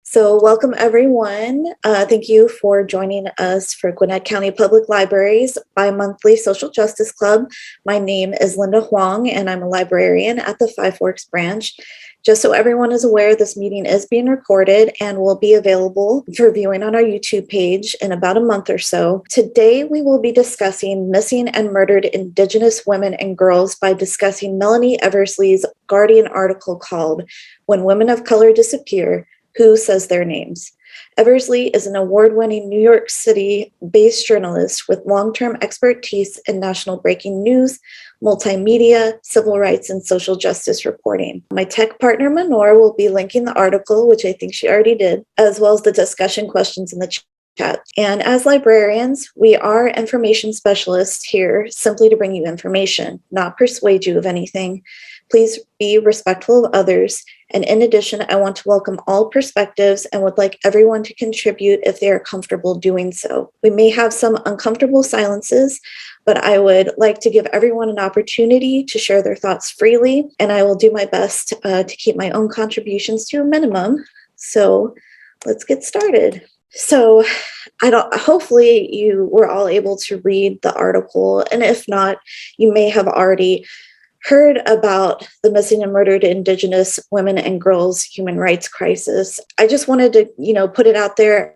So, welcome everyone. Thank you for joining us for Gwinnett County Public Library's bi-monthly Social Justice Club. My name is Linda Huang, and I'm a librarian at the Five Forks branch. Just so everyone is aware, this meeting is being recorded and will be available for viewing on our YouTube page in about a month or so. Today, we will be discussing missing and murdered Indigenous women and girls by discussing Melanie Eversley's Guardian article called "When Women of Color Disappear, Who Says Their Names?" Eversley is an award-winning New York City-based journalist with long-term expertise in national breaking news, multimedia, civil rights, and social justice reporting. My tech partner, Manor, will be linking the article, which I think she already did, as well as the discussion questions in the chat. And as librarians, we are information specialists here simply to bring you information, not persuade you of anything. Please be respectful of others. And in addition, I want to welcome all perspectives and would like everyone to contribute if they are comfortable doing so. We may have some uncomfortable silences, but I would like to give everyone an opportunity to share their thoughts freely, and I will do my best to keep my own contributions to a minimum. So let's get started. So hopefully you were all able to read the article, and if not, you may have already heard about the missing and murdered Indigenous women and girls human rights crisis. I just wanted to, put it out there.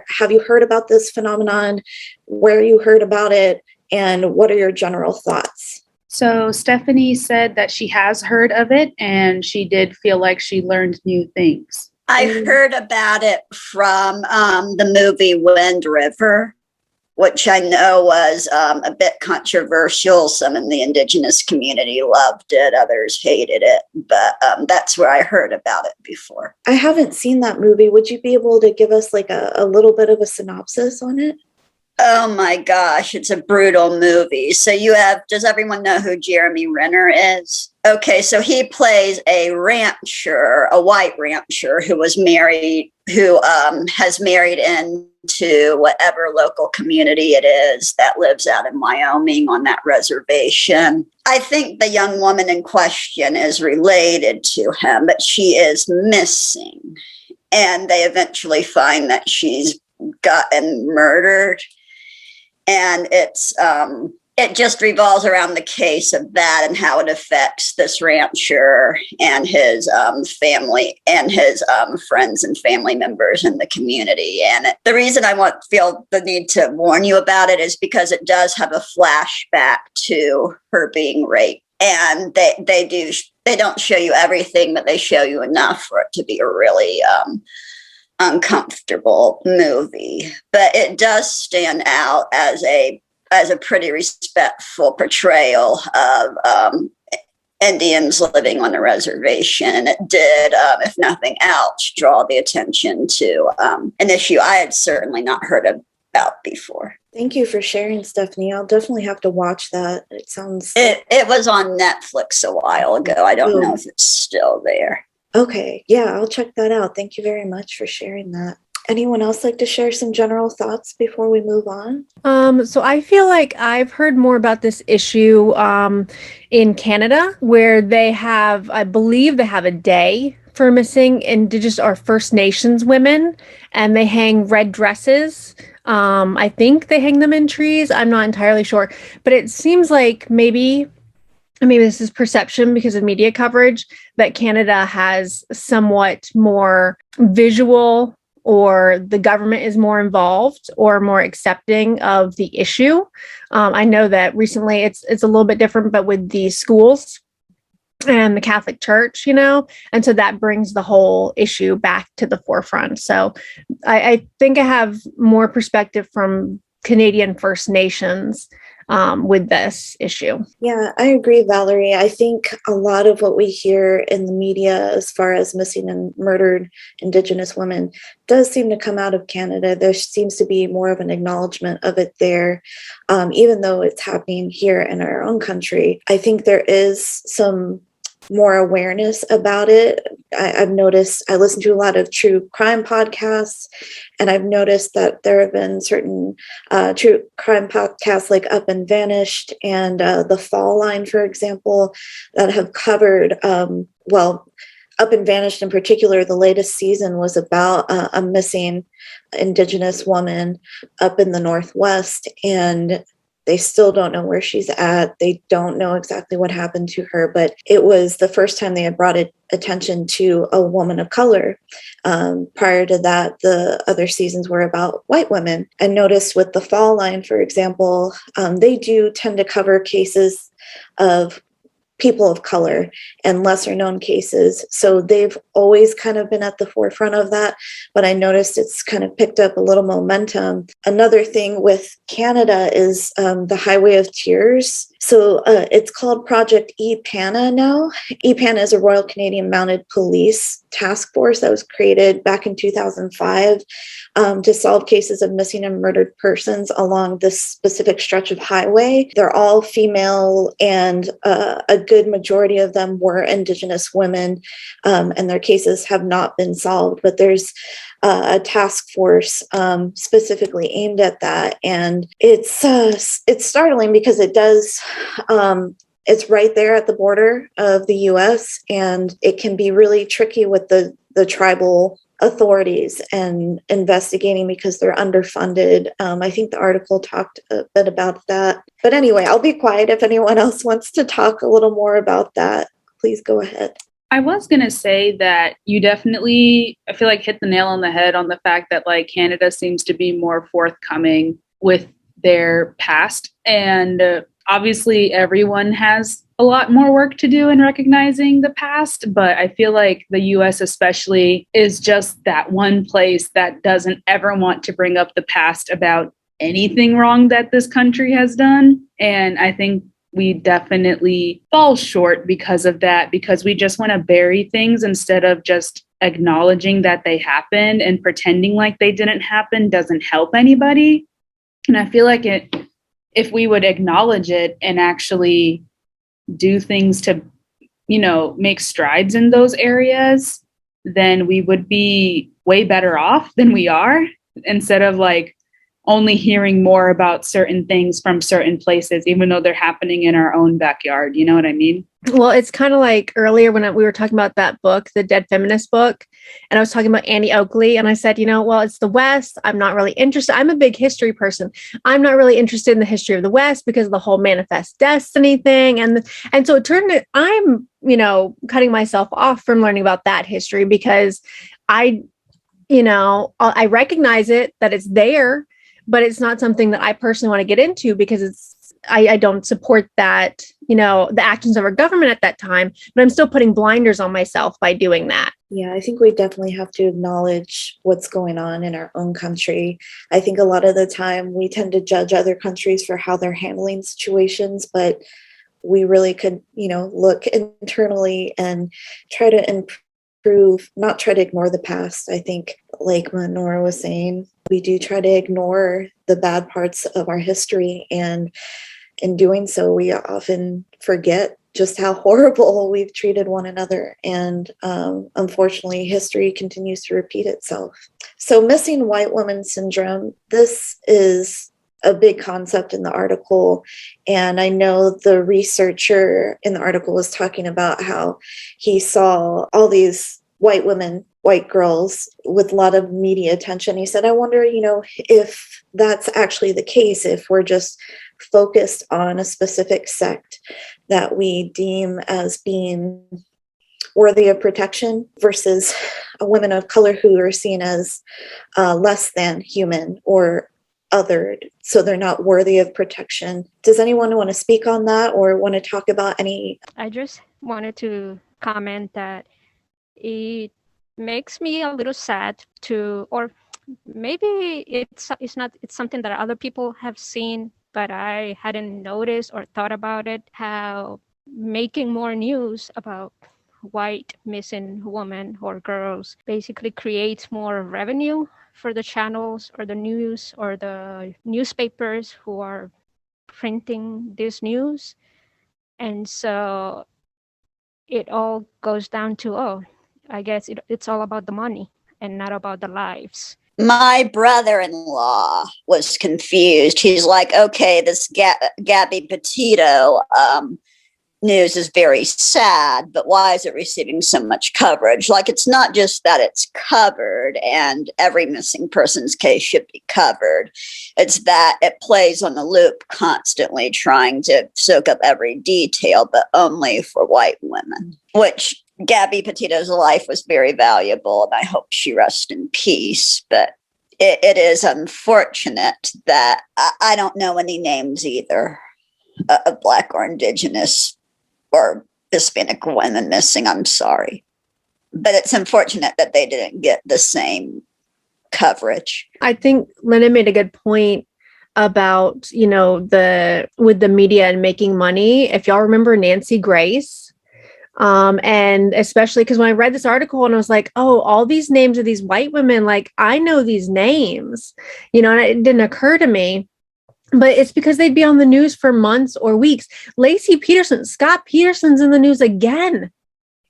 Have you heard about this phenomenon? Where you heard about it? And what are your general thoughts? So Stephanie said that she has heard of it and she did feel like she learned new things. I heard about it from the movie Wind River, which I know was a bit controversial. Some in the Indigenous community loved it, others hated it, but that's where I heard about it before. I haven't seen that movie. Would you be able to give us like a little bit of a synopsis on it? Oh my gosh, it's a brutal movie. So does everyone know who Jeremy Renner is? Okay, so he plays a rancher, a white rancher who has married into whatever local community it is that lives out in Wyoming on that reservation. I think the young woman in question is related to him, but she is missing. And they eventually find that she's gotten murdered. And it just revolves around the case of that and how it affects this rancher and his family and his friends and family members in the community. And the reason I feel the need to warn you about it is because it does have a flashback to her being raped. And they don't show you everything, but they show you enough for it to be a really uncomfortable movie. But it does stand out as a pretty respectful portrayal of Indians living on a reservation. And it did, if nothing else, draw the attention to an issue I had certainly not heard about before. Thank you for sharing, Stephanie. I'll definitely have to watch that. It was on Netflix a while ago. I don't know if it's still there. Okay, yeah, I'll check that out. Thank you very much for sharing that. Anyone else like to share some general thoughts before we move on? So I feel like I've heard more about this issue in Canada, where I believe they have a day for missing Indigenous or First Nations women, and they hang red dresses. I think they hang them in trees. I'm not entirely sure, but it seems like maybe this is perception because of media coverage, that Canada has somewhat more visual, or the government is more involved or more accepting of the issue. I know that recently it's a little bit different, but with the schools and the Catholic Church, and so that brings the whole issue back to the forefront. So I think I have more perspective from Canadian First Nations with this issue. Yeah, I agree, Valerie. I think a lot of what we hear in the media as far as missing and murdered Indigenous women does seem to come out of Canada. There seems to be more of an acknowledgement of it there, even though it's happening here in our own country. I think there is some more awareness about it. I've noticed, I listen to a lot of true crime podcasts, and I've noticed that there have been certain true crime podcasts like Up and Vanished and The Fall Line, for example, that have covered, Up and Vanished in particular, the latest season was about a missing Indigenous woman up in the Northwest, and they still don't know where she's at. They don't know exactly what happened to her, but it was the first time they had brought attention to a woman of color. Prior to that, the other seasons were about white women. I noticed with the Fall Line, for example, they do tend to cover cases of people of color and lesser known cases. So they've always kind of been at the forefront of that, but I noticed it's kind of picked up a little momentum. Another thing with Canada is the Highway of Tears. So it's called Project Epan now. Epan is a Royal Canadian Mounted Police task force that was created back in 2005 to solve cases of missing and murdered persons along this specific stretch of highway. They're all female, and a good majority of them were Indigenous women, and their cases have not been solved. But there's a task force specifically aimed at that, and it's startling because it does. It's right there at the border of the U.S., and it can be really tricky with the tribal authorities and investigating because they're underfunded. I think the article talked a bit about that. But anyway, I'll be quiet. If anyone else wants to talk a little more about that, please go ahead. I was going to say that you definitely, I feel like, hit the nail on the head on the fact that like Canada seems to be more forthcoming with their past. And obviously everyone has a lot more work to do in recognizing the past, but I feel like the US especially is just that one place that doesn't ever want to bring up the past about anything wrong that this country has done. And I think we definitely fall short because of that, because we just want to bury things instead of just acknowledging that they happened, and pretending like they didn't happen doesn't help anybody. And I feel like if we would acknowledge it and actually do things to, make strides in those areas, then we would be way better off than we are, instead of like only hearing more about certain things from certain places, even though they're happening in our own backyard. You know what I mean? Well, it's kind of like earlier when we were talking about that book, the Dead Feminist book, and I was talking about Annie Oakley, and I said, well, it's the West. I'm not really interested. I'm a big history person. I'm not really interested in the history of the West because of the whole Manifest Destiny thing. And so it turned it, I'm, cutting myself off from learning about that history because I recognize it, that it's there, but it's not something that I personally want to get into because I don't support that, the actions of our government at that time, but I'm still putting blinders on myself by doing that. Yeah, I think we definitely have to acknowledge what's going on in our own country. I think a lot of the time we tend to judge other countries for how they're handling situations, but we really could, look internally and try to improve, not try to ignore the past. I think, like Nora was saying, we do try to ignore the bad parts of our history, and in doing so, we often forget just how horrible we've treated one another. And unfortunately, history continues to repeat itself. So missing white woman syndrome, this is a big concept in the article. And I know the researcher in the article was talking about how he saw all these white women, white girls with a lot of media attention. He said, I wonder, if that's actually the case, if we're just focused on a specific sect that we deem as being worthy of protection versus women of color who are seen as less than human or othered, so they're not worthy of protection. Does anyone want to speak on that or want to talk about any? I just wanted to comment that it makes me a little sad or maybe it's something that other people have seen, but I hadn't noticed or thought about it, how making more news about white missing women or girls basically creates more revenue for the channels or the news or the newspapers who are printing this news. And so it all goes down to, I guess it's all about the money and not about the lives. My brother-in-law was confused. He's like, okay, this Gabby Petito news is very sad, but why is it receiving so much coverage? Like, it's not just that it's covered and every missing persons case should be covered. It's that it plays on the loop constantly trying to soak up every detail, but only for white women, which Gabby Petito's life was very valuable, and I hope she rests in peace. But it is unfortunate that I don't know any names either of Black or Indigenous or Hispanic women missing. I'm sorry. But it's unfortunate that they didn't get the same coverage. I think Linda made a good point about, with the media and making money. If y'all remember Nancy Grace, and especially because when I read this article and I was like, oh, all these names of these white women, like I know these names, and it didn't occur to me. But it's because they'd be on the news for months or weeks. Lacey Peterson, Scott Peterson's in the news again,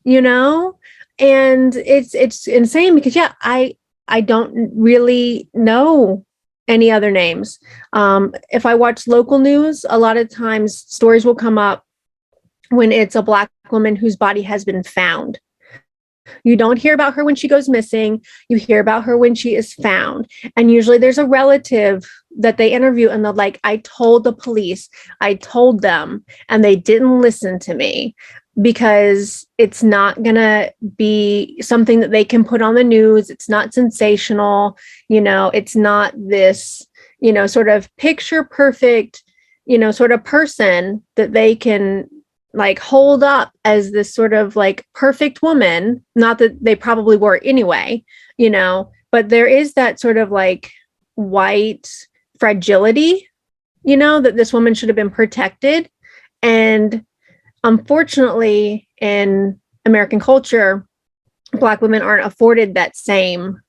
and it's insane because, I don't really know any other names. If I watch local news, a lot of times stories will come up when it's a Black woman whose body has been found. You don't hear about her when she goes missing. You hear about her when she is found. And usually there's a relative that they interview and they're like, I told the police, I told them, and they didn't listen to me, because it's not going to be something that they can put on the news. It's not sensational. It's not this, sort of picture perfect, sort of person that they can like hold up as this sort of like perfect woman. Not that they probably were anyway, but there is that sort of like white fragility, that this woman should have been protected. And unfortunately, in American culture, Black women aren't afforded that same,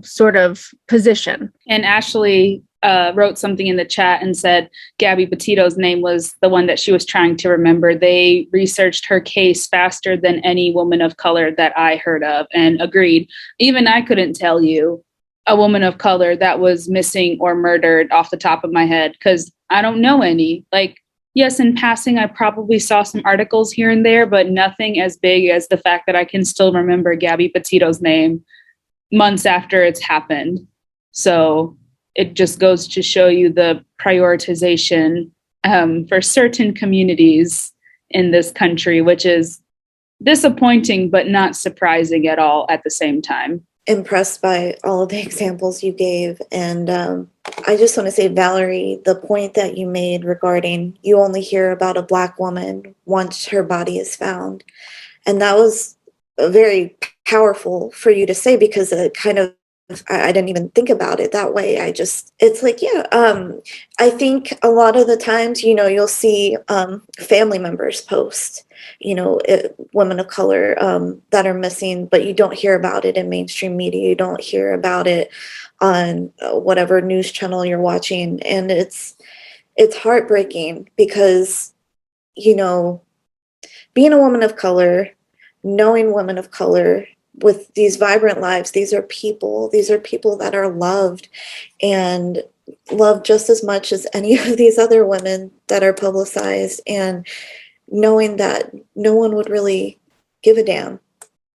sort of position. And Ashley wrote something in the chat and said Gabby Petito's name was the one that she was trying to remember. They researched her case faster than any woman of color that I heard of, and agreed. Even I couldn't tell you a woman of color that was missing or murdered off the top of my head, because I don't know any. Like, yes, in passing, I probably saw some articles here and there, but nothing as big as the fact that I can still remember Gabby Petito's name months after it's happened. So it just goes to show you the prioritization for certain communities in this country, which is disappointing, but not surprising at all at the same time. Impressed by all of the examples you gave. And I just want to say, Valerie, the point that you made regarding you only hear about a Black woman once her body is found. And that was very powerful for you to say, because it kind of, I didn't even think about it that way. It's like, I think a lot of the times, you'll see family members post, women of color that are missing, but you don't hear about it in mainstream media. You don't hear about it on whatever news channel you're watching. And it's heartbreaking because, being a woman of color, knowing women of color with these vibrant lives, these are people that are loved, and loved just as much as any of these other women that are publicized, and knowing that no one would really give a damn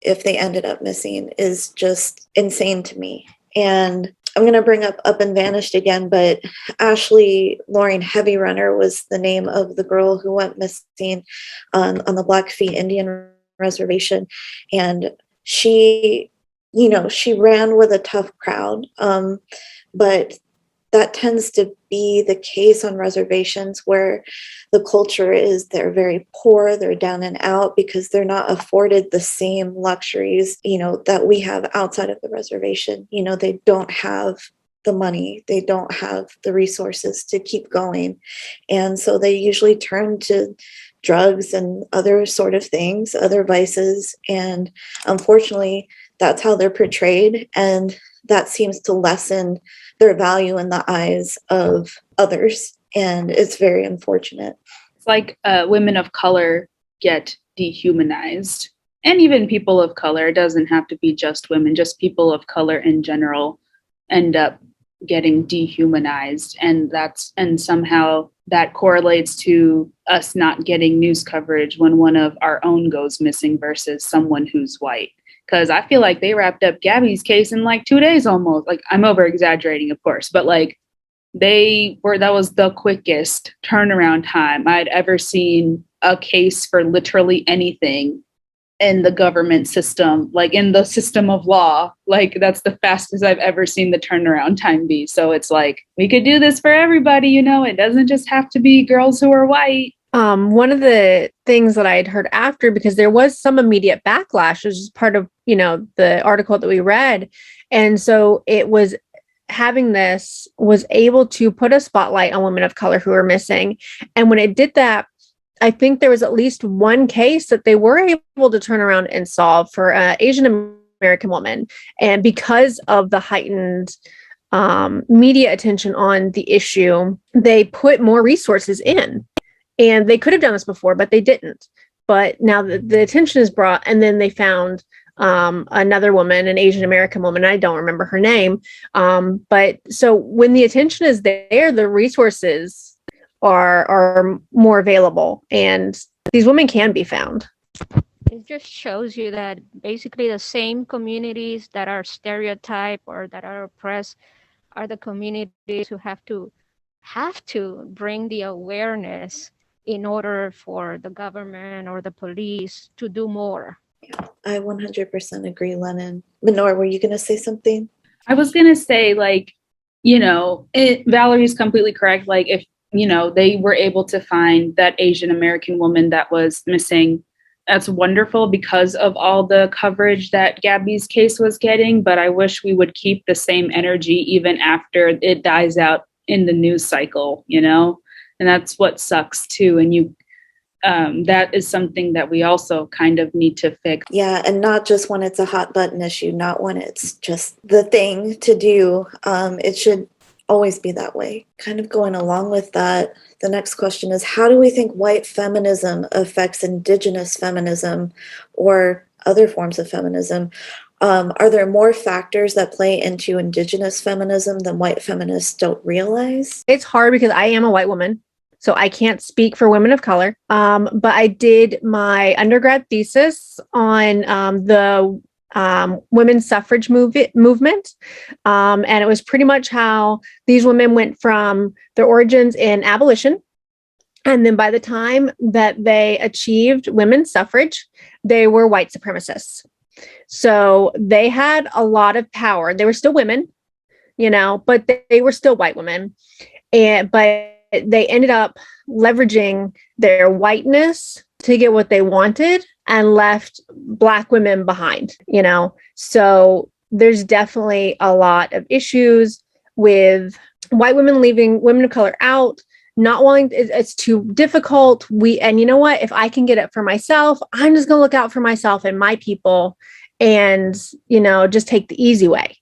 if they ended up missing is just insane to me. And I'm going to bring up and Vanished again, but Ashley Loring Heavy Runner was the name of the girl who went missing on the Blackfeet Indian Reservation. And she ran with a tough crowd, but that tends to be the case on reservations where the culture is they're very poor, they're down and out because they're not afforded the same luxuries, that we have outside of the reservation. They don't have the money, they don't have the resources to keep going. And so they usually turn to drugs and other sort of things, other vices. And unfortunately, that's how they're portrayed. And that seems to lessen their value in the eyes of others. And it's very unfortunate. It's like women of color get dehumanized. And even people of color, it doesn't have to be just women, just people of color in general end up getting dehumanized. And somehow that correlates to us not getting news coverage when one of our own goes missing versus someone who's white. Because I feel like they wrapped up Gabby's case in like 2 days almost. Like, I'm over exaggerating, of course, but like that was the quickest turnaround time I'd ever seen a case for literally anything in the government system, like in the system of law. Like, that's the fastest I've ever seen the turnaround time be. So it's like, we could do this for everybody, you know, it doesn't just have to be girls who are white. One of the things that I had heard after, because there was some immediate backlash, which is part of, the article that we read. And so it was having this was able to put a spotlight on women of color who are missing. And when it did that, I think there was at least one case that they were able to turn around and solve for an Asian American woman. And because of the heightened media attention on the issue, they put more resources in. And they could have done this before, but they didn't. But now the attention is brought, and then they found another woman, an Asian American woman. I don't remember her name. But so when the attention is there, the resources are more available, and these women can be found. It just shows you that basically the same communities that are stereotyped or that are oppressed are the communities who have to bring the awareness in order for the government or the police to do more. Yeah, I 100% agree, Lennon. Minor, were you going to say something? I was going to say, like, Valerie's completely correct. Like, if, they were able to find that Asian American woman that was missing, that's wonderful because of all the coverage that Gabby's case was getting. But I wish we would keep the same energy even after it dies out in the news cycle, and that's what sucks too. And that is something that we also kind of need to fix. Yeah, and not just when it's a hot button issue, not when it's just the thing to do. It should always be that way. Kind of going along with that, the next question is, how do we think white feminism affects Indigenous feminism or other forms of feminism? Are there more factors that play into Indigenous feminism than white feminists don't realize? It's hard because I am a white woman, so I can't speak for women of color. But I did my undergrad thesis on the women's suffrage movement. And it was pretty much how these women went from their origins in abolition. And then by the time that they achieved women's suffrage, they were white supremacists. So they had a lot of power. They were still women, but they were still white women. But they ended up leveraging their whiteness to get what they wanted and left Black women behind, So there's definitely a lot of issues with white women leaving women of color out, not wanting, it's too difficult. And you know what? If I can get it for myself, I'm just going to look out for myself and my people and, just take the easy way.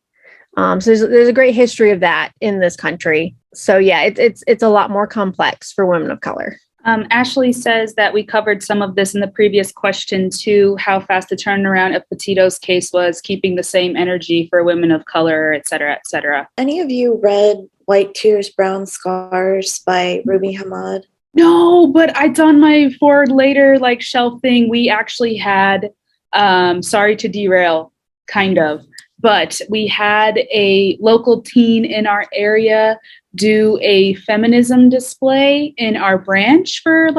So there's a great history of that in this country. So yeah, it's a lot more complex for women of color. Ashley says that we covered some of this in the previous question too, how fast the turnaround of Petito's case was, keeping the same energy for women of color, et cetera, et cetera. Any of you read White Tears, Brown Scars by Ruby Hamad? No, but it's on my for later shelf thing. We actually had, sorry to derail, kind of, but we had a local teen in our area do a feminism display in our branch for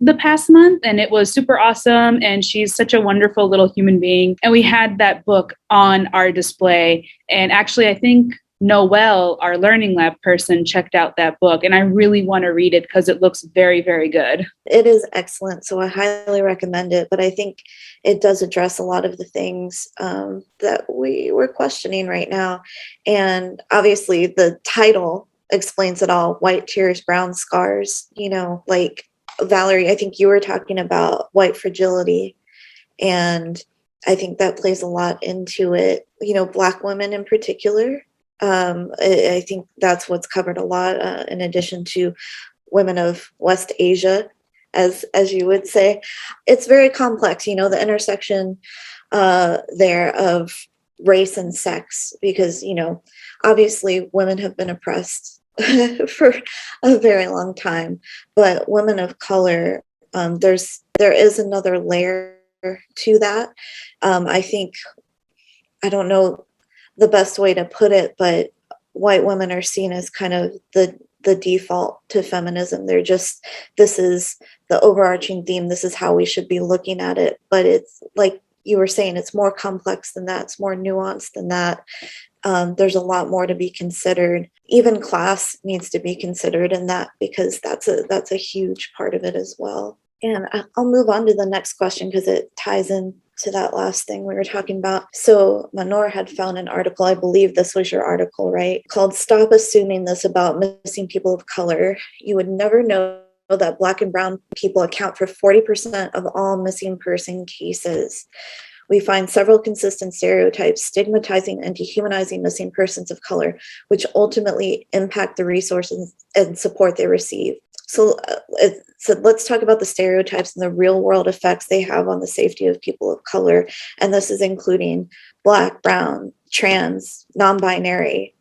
the past month, and it was super awesome, and she's such a wonderful little human being. And we had that book on our display, and actually I think Noelle, our Learning Lab person, checked out that book, and I really want to read it because it looks very, very good. It is excellent, so I highly recommend it, but I think it does address a lot of the things that we're questioning right now. And obviously the title explains it all. White Tears, Brown Scars. Valerie, I think you were talking about white fragility, and I think that plays a lot into it. Black women in particular. I think that's what's covered a lot, in addition to women of West Asia, as you would say. It's very complex, the intersection there of race and sex, because, obviously women have been oppressed for a very long time. But women of color, there is another layer to that. I think, I don't know the best way to put it, but white women are seen as kind of the default to feminism. They're just, this is the overarching theme. This is how we should be looking at it. But it's like you were saying, it's more complex than that. It's more nuanced than that. There's a lot more to be considered. Even class needs to be considered in that, because that's a huge part of it as well. And I'll move on to the next question because it ties in to that last thing we were talking about. So Manor had found an article, I believe this was your article, right? Called "Stop Assuming This About Missing People of Color. You would never know that Black and brown people account for 40% of all missing person cases. We find several consistent stereotypes stigmatizing and dehumanizing missing persons of color, which ultimately impact the resources and support they receive." So let's talk about the stereotypes and the real world effects they have on the safety of people of color. And this is including Black, brown, trans, non-binary,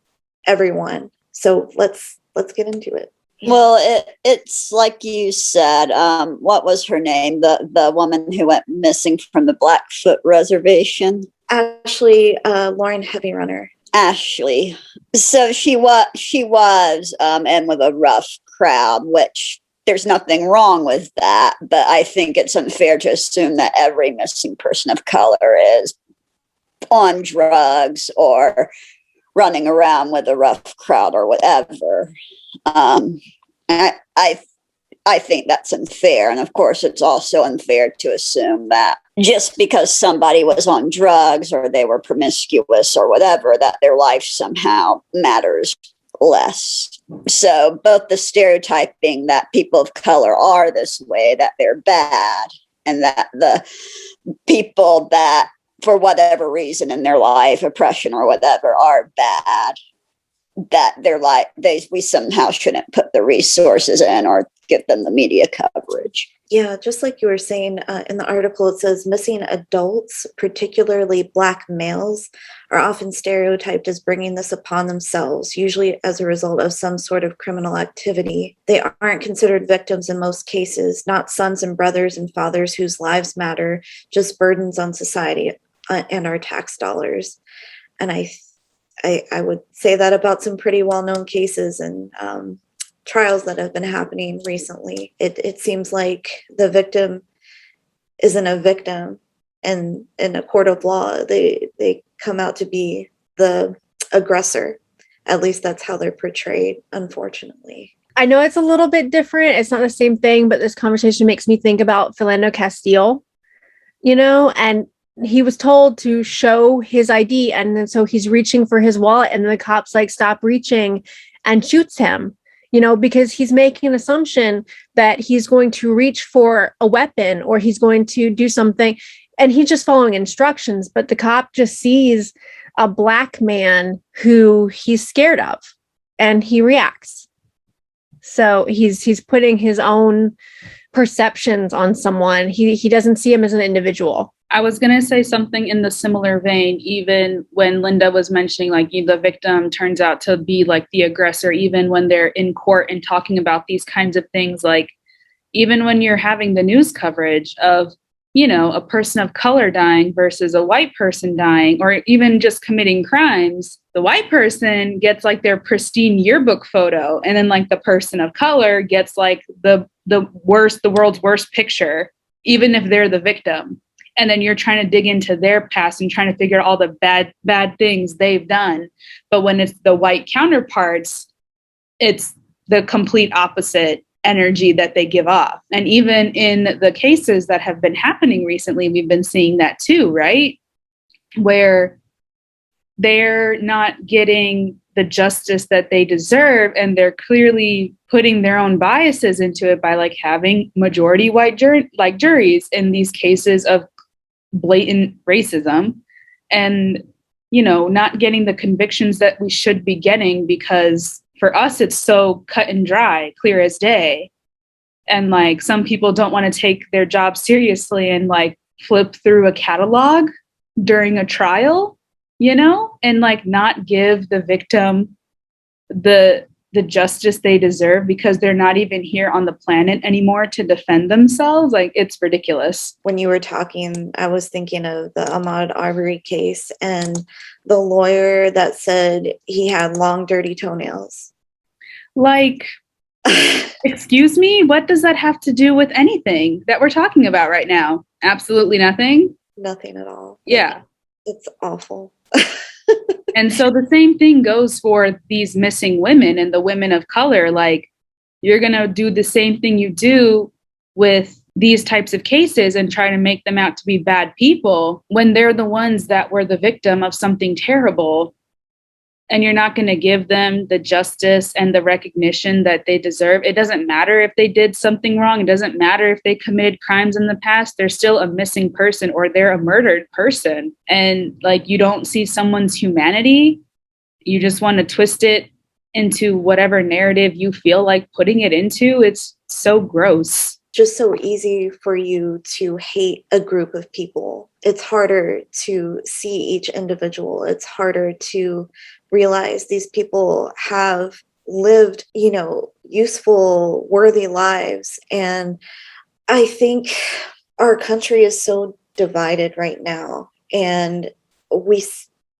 everyone. So let's get into it. Well, it's like you said, what was her name? The woman who went missing from the Blackfoot Reservation? Ashley, Lauren Heavy Runner. Ashley. So she was, and with a rough crowd, which there's nothing wrong with that. But I think it's unfair to assume that every missing person of color is on drugs or running around with a rough crowd or whatever. I think that's unfair. And of course, it's also unfair to assume that just because somebody was on drugs or they were promiscuous or whatever, that their life somehow matters less. So both the stereotyping that people of color are this way, that they're bad, and that the people that, for whatever reason in their life, oppression or whatever, are bad, that they're like, we somehow shouldn't put the resources in or give them the media coverage. Yeah, just like you were saying in the article, it says missing adults, particularly Black males, are often stereotyped as bringing this upon themselves, usually as a result of some sort of criminal activity. They aren't considered victims in most cases, not sons and brothers and fathers whose lives matter, just burdens on society and our tax dollars. And I would say that about some pretty well-known cases and trials that have been happening recently. It seems like the victim isn't a victim, and in a court of law, they come out to be the aggressor. At least that's how they're portrayed, unfortunately. I know it's a little bit different. It's not the same thing, but this conversation makes me think about Philando Castile, and he was told to show his ID. And then so he's reaching for his wallet and the cop's like, stop reaching, and shoots him, because he's making an assumption that he's going to reach for a weapon or he's going to do something. And he's just following instructions. But the cop just sees a Black man who he's scared of and he reacts. So he's putting his own perceptions on someone. He doesn't see him as an individual. I was going to say something in the similar vein, even when Linda was mentioning like the victim turns out to be like the aggressor, even when they're in court and talking about these kinds of things, like even when you're having the news coverage of, a person of color dying versus a white person dying, or even just committing crimes, the white person gets like their pristine yearbook photo. And then like the person of color gets like the world's worst picture, even if they're the victim. And then you're trying to dig into their past and trying to figure out all the bad things they've done. But when it's the white counterparts, it's the complete opposite energy that they give off. And even in the cases that have been happening recently, we've been seeing that too, right? Where they're not getting the justice that they deserve, and they're clearly putting their own biases into it by like having majority white juries in these cases of blatant racism, and not getting the convictions that we should be getting, because for us it's so cut and dry, clear as day. And like some people don't want to take their job seriously and like flip through a catalog during a trial, and like not give the victim the the justice they deserve because they're not even here on the planet anymore to defend themselves. Like, it's ridiculous. When you were talking, I was thinking of the Ahmaud Arbery case and the lawyer that said he had long, dirty toenails. Like, excuse me, what does that have to do with anything that we're talking about right now? Absolutely nothing. Nothing at all. Yeah. It's awful. And so the same thing goes for these missing women and the women of color. Like, you're going to do the same thing you do with these types of cases and try to make them out to be bad people when they're the ones that were the victim of something terrible. And you're not going to give them the justice and the recognition that they deserve. It doesn't matter if they did something wrong. It doesn't matter if they committed crimes in the past. They're still a missing person or they're a murdered person. And like, you don't see someone's humanity. You just want to twist it into whatever narrative you feel like putting it into. It's so gross. Just so easy for you to hate a group of people. It's harder to see each individual. It's harder to realize these people have lived, useful, worthy lives. And I think our country is so divided right now. And we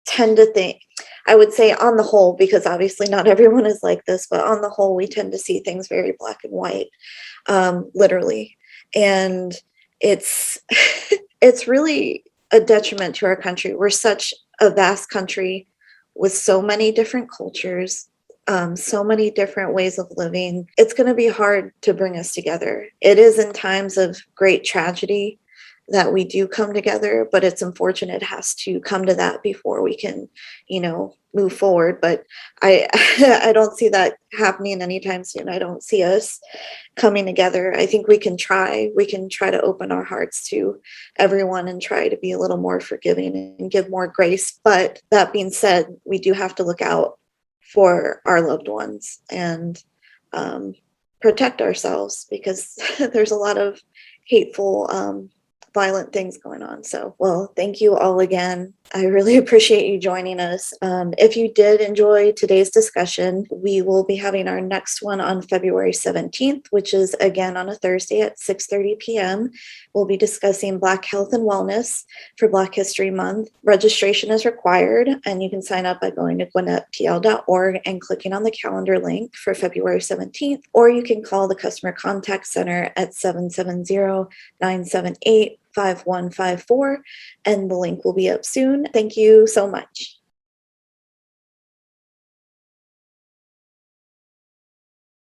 tend to think, I would say on the whole, because obviously not everyone is like this, but on the whole, we tend to see things very black and white, literally. And it's it's really a detriment to our country. We're such a vast country with so many different cultures, so many different ways of living. It's going to be hard to bring us together. It is in times of great tragedy that we do come together, but it's unfortunate it has to come to that before we can, move forward. But I don't see that happening anytime soon. I don't see us coming together. I think we can try to open our hearts to everyone and try to be a little more forgiving and give more grace. But that being said, we do have to look out for our loved ones and protect ourselves because there's a lot of hateful, violent things going on. So, well, thank you all again. I really appreciate you joining us. If you did enjoy today's discussion, we will be having our next one on February 17th, which is again on a Thursday at 6:30 p.m. We'll be discussing Black health and wellness for Black History Month. Registration is required, and you can sign up by going to gwinnettpl.org and clicking on the calendar link for February 17th, or you can call the Customer Contact Center at 770-978-5154, and the link will be up soon. Thank you so much.